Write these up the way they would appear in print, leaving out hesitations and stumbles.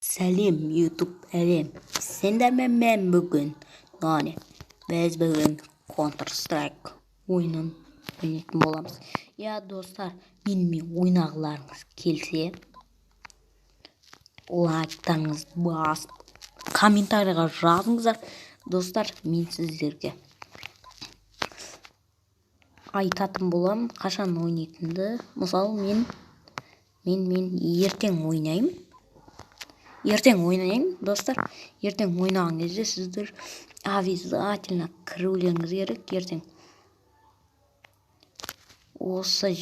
Сәлем, YouTube әлем. Сендермен мен бүгін, біз бүгін Counter-Strike ойынын ойнайтын боламыз. Достар, менімен ойнағыларыңыз келсе, лайктарыңыз басып, комментарийға жазыңыздар. Достар, мен сіздерге айтатын боламын, қашан ойнайтынды. Мысалы, мен ертең ойнаймын. Достар. Ертең ойнаған кезде сіздер обязательно кірулеріңіз керек. Ертең осы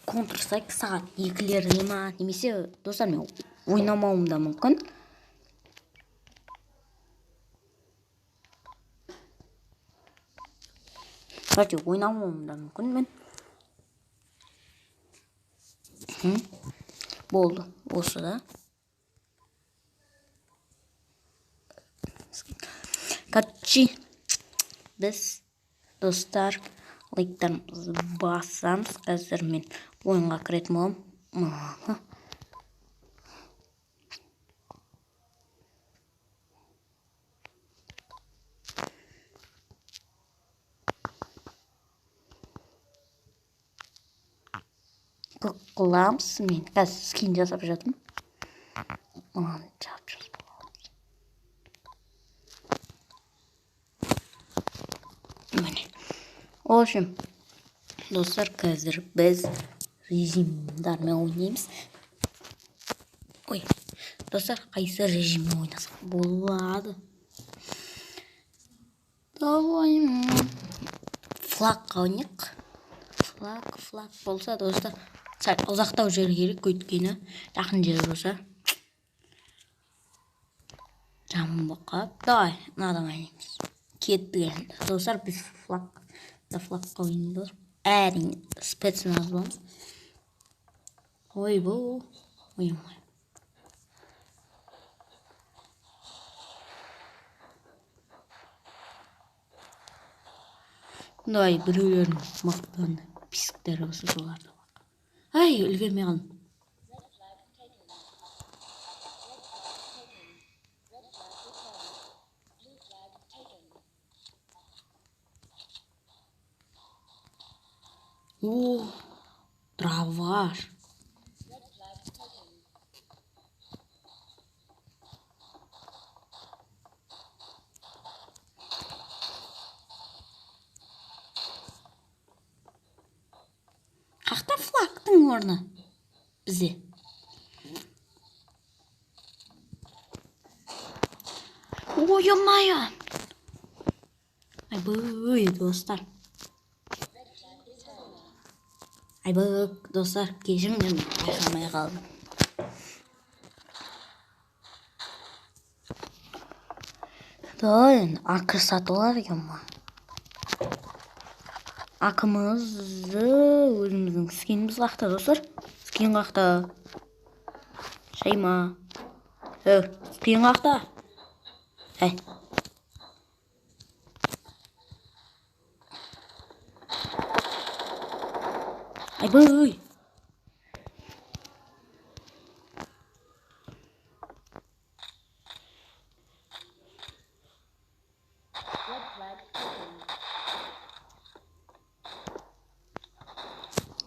Counter-Strike сағат 2-лерде ма, немесе достар, мен ойнамауым да мүмкін. Ойнамауым да мүмкін мен. Болды, осы да. Біз, достар, лайктарымызды басамыз. Қазір мен ойынға кіретін боламын. Қыламыз, мен қазір скин жасап жатырмын. В общем, достар, қазір біз режимдармен ойнаймыз. Достар, қайсы режиммен ойнасақ болады? Давай, флагқа ойнайық. Флаг болса, достар, сәл ұзақтау жер керек, өйткені жақын жер болса жаман болып. Давай, мынадан ойнаймыз. Кеттік. Достар, біз флагқа ойнаймыз. Әрине, спецназ боламыз. Бұл ойнамай. Давай, біреулердің мақтан писіктері болса соларды бақ. Үлгермей қалдым. Дравар. Қақта флагтың орны бізде. Ой-ой-ой. Достар. Достар, кешіріңдер, мен байқамай қалдым. Акы сатылар екен ма? Акымызды өзіміздің скиніміз қақта, достар. Скин қақта. Шайма. Скин қақта.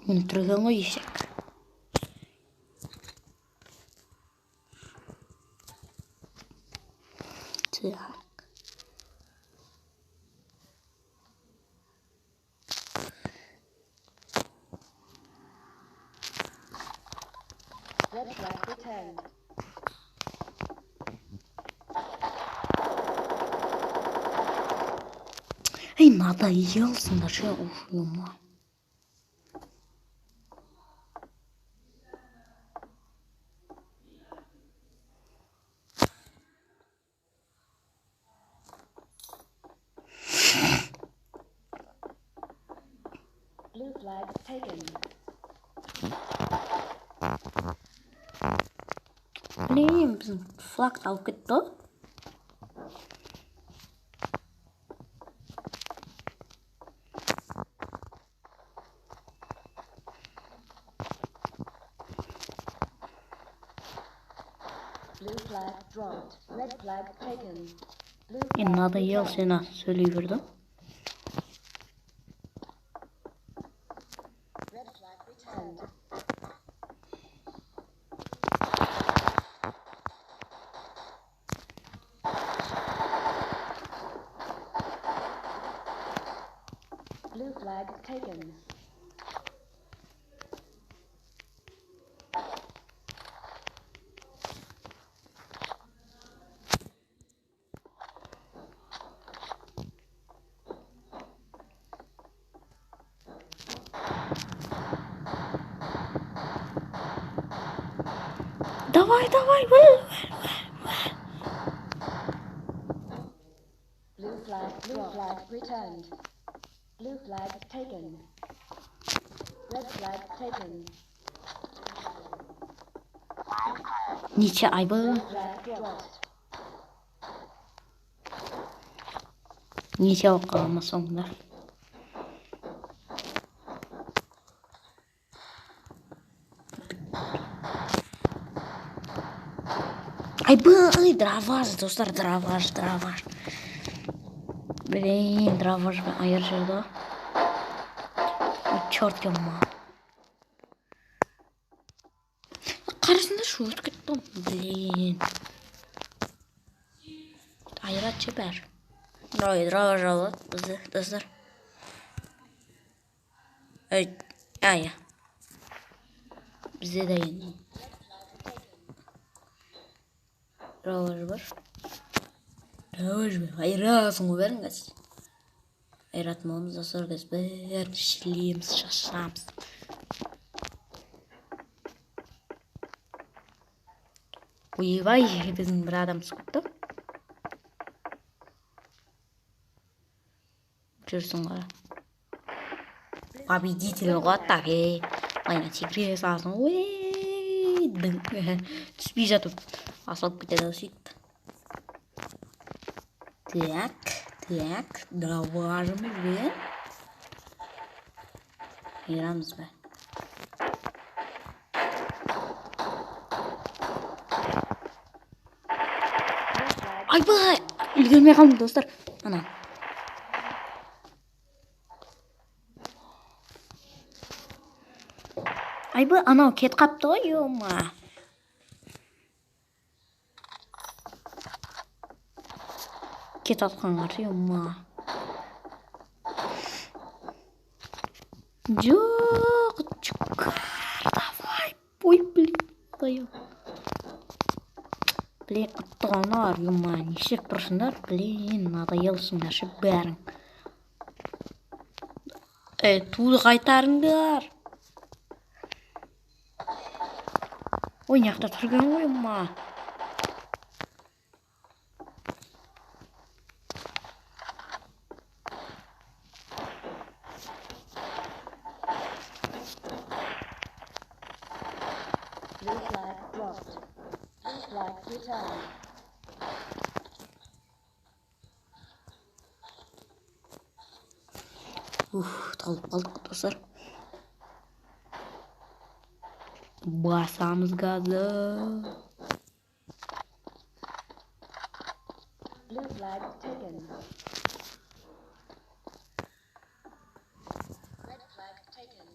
Мен тұрған ғой есек. Надоелсыңдар ше, ұшуыма. Блин, біздің флагты алып кетті. Blue flag dropped. Red flag taken. Blue Надоел сені сөйлей бердім. Red flag returned. Blue flag taken. Давай, Blue flag returned. Blue flag taken. Red flag taken. Ниче айбы. Flag dropped. Ниче оқалама соңда. Айбы, драваж, достар, драваж. Блин, драваж айыр жерді. Черт ема. Қарысында шу өтіп кеттім. Блин. Айрат ше бәр. Драваж алады бізді, достар. Ая. Бізде де енді. Драваж бар. Айрасың ғой бәріңіз. Айратмамыз достар, біз бәрін шілеміз, шашамыз. Ойбай, біздің бір адам сұқты. Жүрсің ғара. Победитель ғой так, Айна секрет салсың ғой. Түспей жатып. Асылып кетеді сөйтті. Так, драважымыз бен. Айрамыз ба. Айбай! Үлгермей қалдым, достар. Ана. Айбай, анау кет қапты ғой, ема. Кет атқан қарсы, ема. Жоқ, чукар, давай. Ой, блин. Блин, аттығанар, ема. Нешек тұрсыңдар? Блин, надоелсіңдар ше бәрің. Туды қайтарыңдар. Ой, неқта тұрген ғой, ма. Blue flag dropped. Blue flag returned. Талып қалдық, достар. Басамыз газы. Blue flag taken. Red flag taken.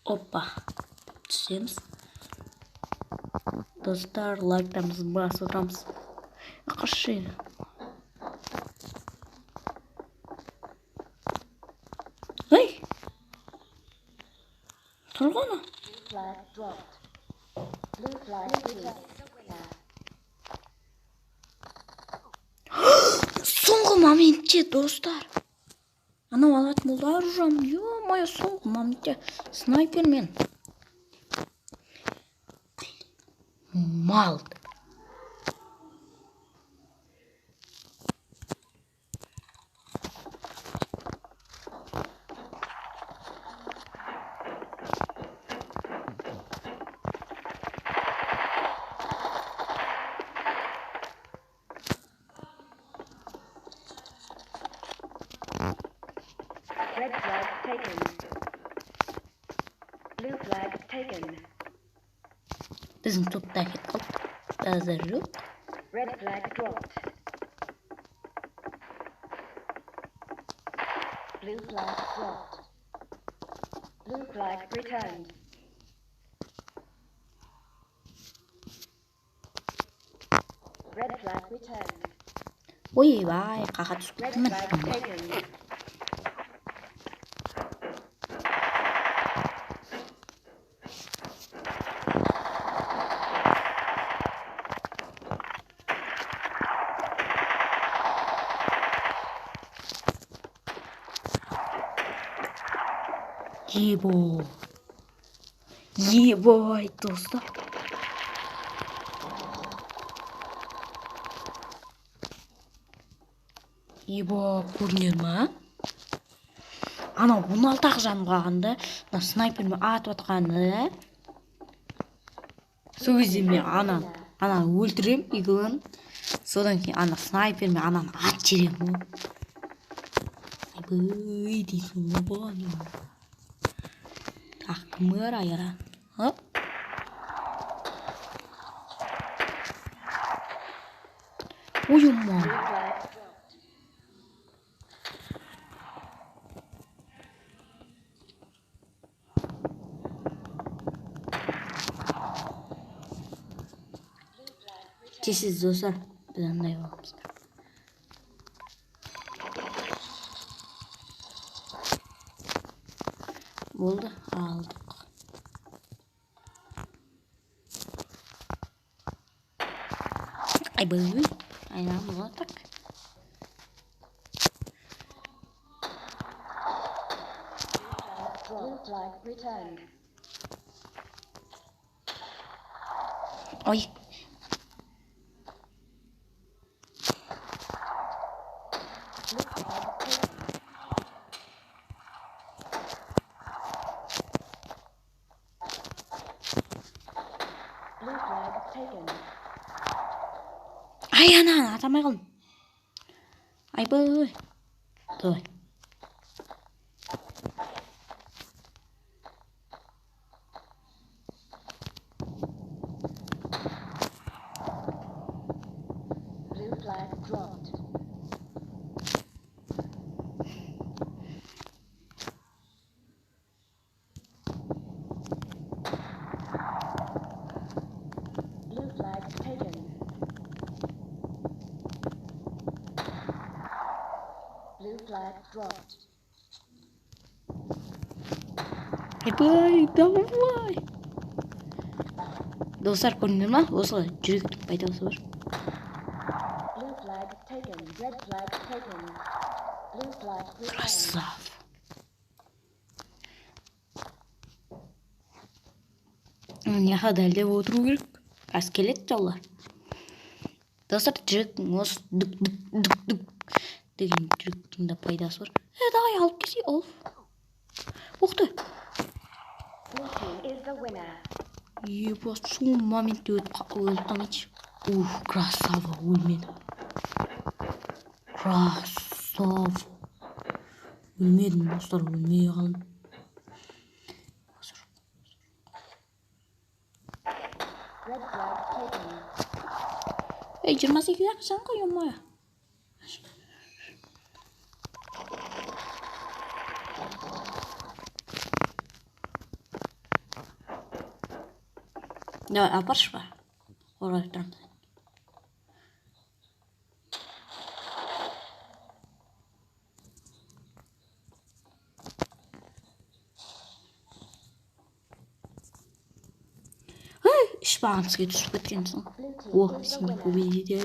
Опа. Түсеміз. Достар, лайктарымызды басып отырамыз. Ақыршы. Ей! Тұрғаны. Blue flag dropped. Blue flag returned. Соңғы моментте, достар. Анау алатын болды аружам. Ё-моё, соңғы моментте снайпермен. Мал. Red flag taken. Blue flag taken. Bizim topta ketip hazır. Red flag dropped. Blue flag dropped. Blue flag returned. Red flag returned. Oy vay kakak Red tuttum ben. flag taken. Yibo. Yibo dostlar. Yibo көрінер ма? Анау 16 жан қалғанда снайпермен атып атқаны. Сол кезде мен ананы өлтірем екеуін. Содан кейін ана снайпермен ананы атып жіберем. Айбай дейсің ғой. Так, кімір айыра. Ойыма. Blue flag dropped. Тесіз достар. Біз андай боламыз. Болды, алдық. Айбай. Айнам болады так. Blue flag returned. Ой. Blue flag taken. Blue flag taken. Ай, ананы атамай қалдым. Айбай. Давай. Blue flag dropped. Blue flag taken. Blue flag dropped. Айбай, давай. Достар көрінер ма? Осылай жүректің пайдасы бар. Blue flag taken. Red flag taken. Blue flag returned. Красав. Мына дәлдеп отыру керек. Аз келеді жаулар. Достар жүректің осы дүк деген жүректің де пайдасы бар. Давай алып келсей, ал. Оқты. Blue team is the winner. Еба, сол моментте өліп қалмайыншы. Красава, өлмеді. Красава. Өлмедім, достар, өлмей қалдым. Red flag taken. 28 ақ жан ғой, оңмай. Давай, апаршы ба. Орай тұрмын. Іш бағымызға түсіп кеткенсің. О, сені көбейді.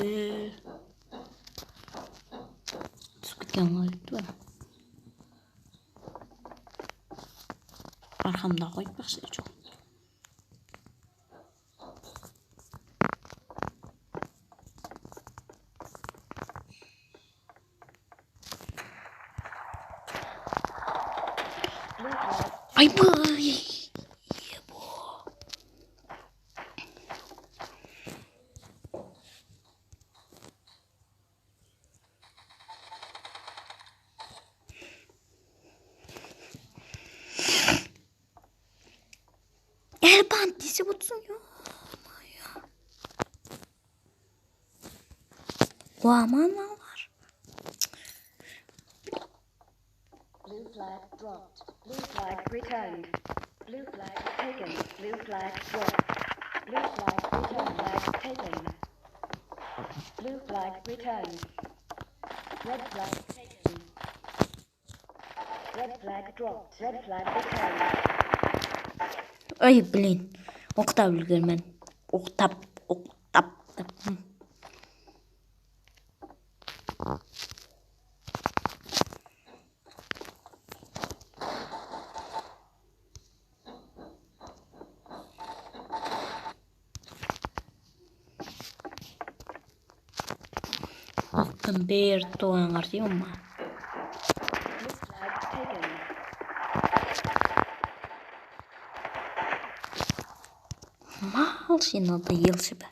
Түсіп кеткен ғалайды бар. Арқамда қойып бақсы жоқ. Айбай! Hellbound десе отырсың. Аман-алар. Blue flag dropped. Blue flag returned. Blue flag taken. Blue flag dropped. Blue flag taken. Blue flag returned. Red flag taken. Red flag dropped. Red flag returned. Ай, блин. Оқтап үлгермен. Оқтап. Бер туған қарсы ма? Blue flag taken. Мал жиналды елші бі.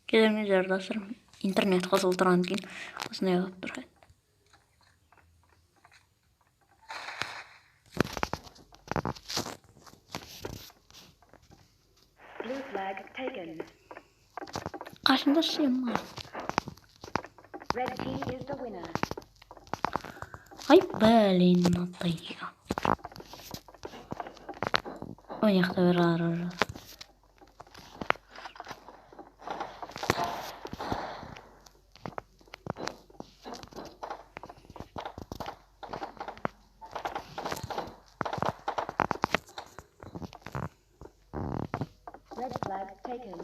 Келермен жардасырым. Интернет қосылдырған кейін осындай қылып тұрады. Blue flag taken. Қашында сен ма? Red team is the winner. Ай, блин, атайы. Ойнақта бір ара. Red flag taken.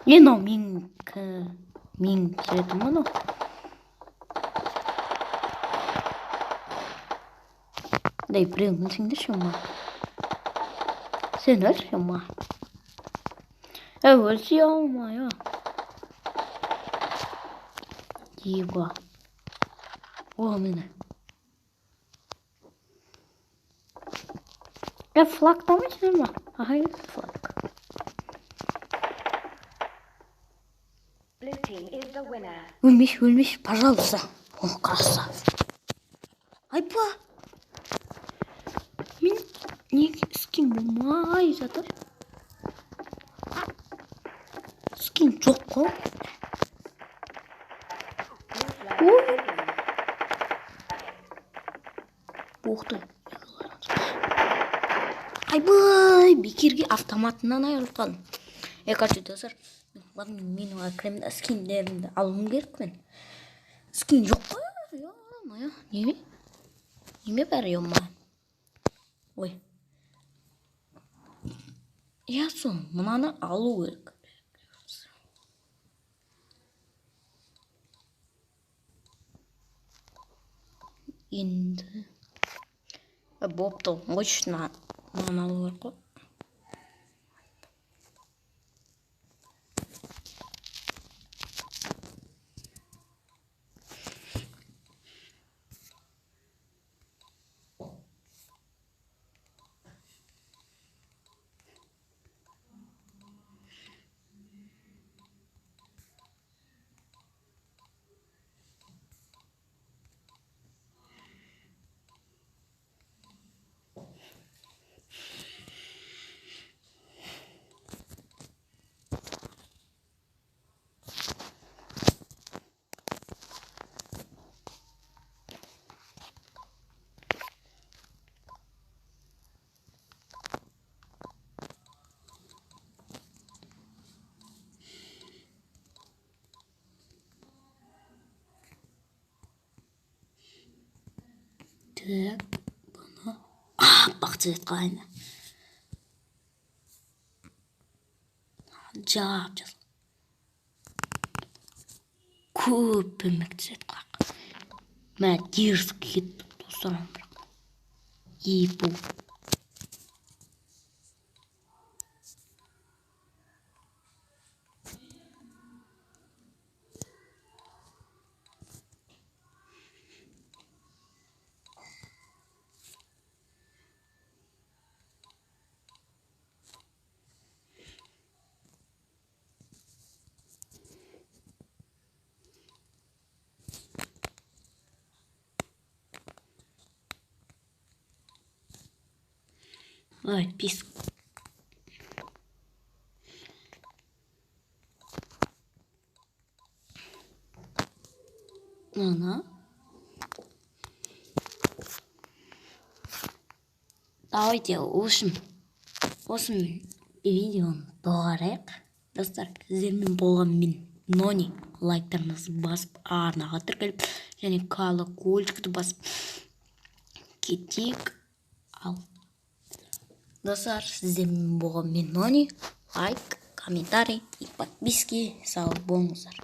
Ено мен светім мұны. Дай біреуін сіңді шума. Сен өл шума. Өлсі алмай, Еба. О, мені. Флаг там еще ма? Ага, флаг. Blue team is the winner. Өлмеш, пожалуйста. О, красавец. Айпа. Мен не скин болмай жатыр. Скин жоқ қой. Blue flag taken. Боқты. Айбай, бекерге автоматынан айырылған. Короче, достар, ладно, мен кремді скиндерімді алуым керек мен. Скин жоқ қой. Ё-моё, неме бәрі ё-моё. Ой. Ясын, мынаны алу керек. Енді бопты, ойшына мынаны алу керек қой. Так, bunu. Bakacağız kayna. Yapacağız. Көп емектесет қақ. Мә дерзк кетті достарым бірақ. Епу. Пис. Ана. Давайте осымен видеоны доғарайық. Достар, сіздермен болған мен Нони. Лайктарыңызды басып, арнаға тіркеліп, және колокольчикті басып кетейік. Ал достар, сіздермен болған мен Нони. Лайк, комментарий и подписки. Сау болыңыздар.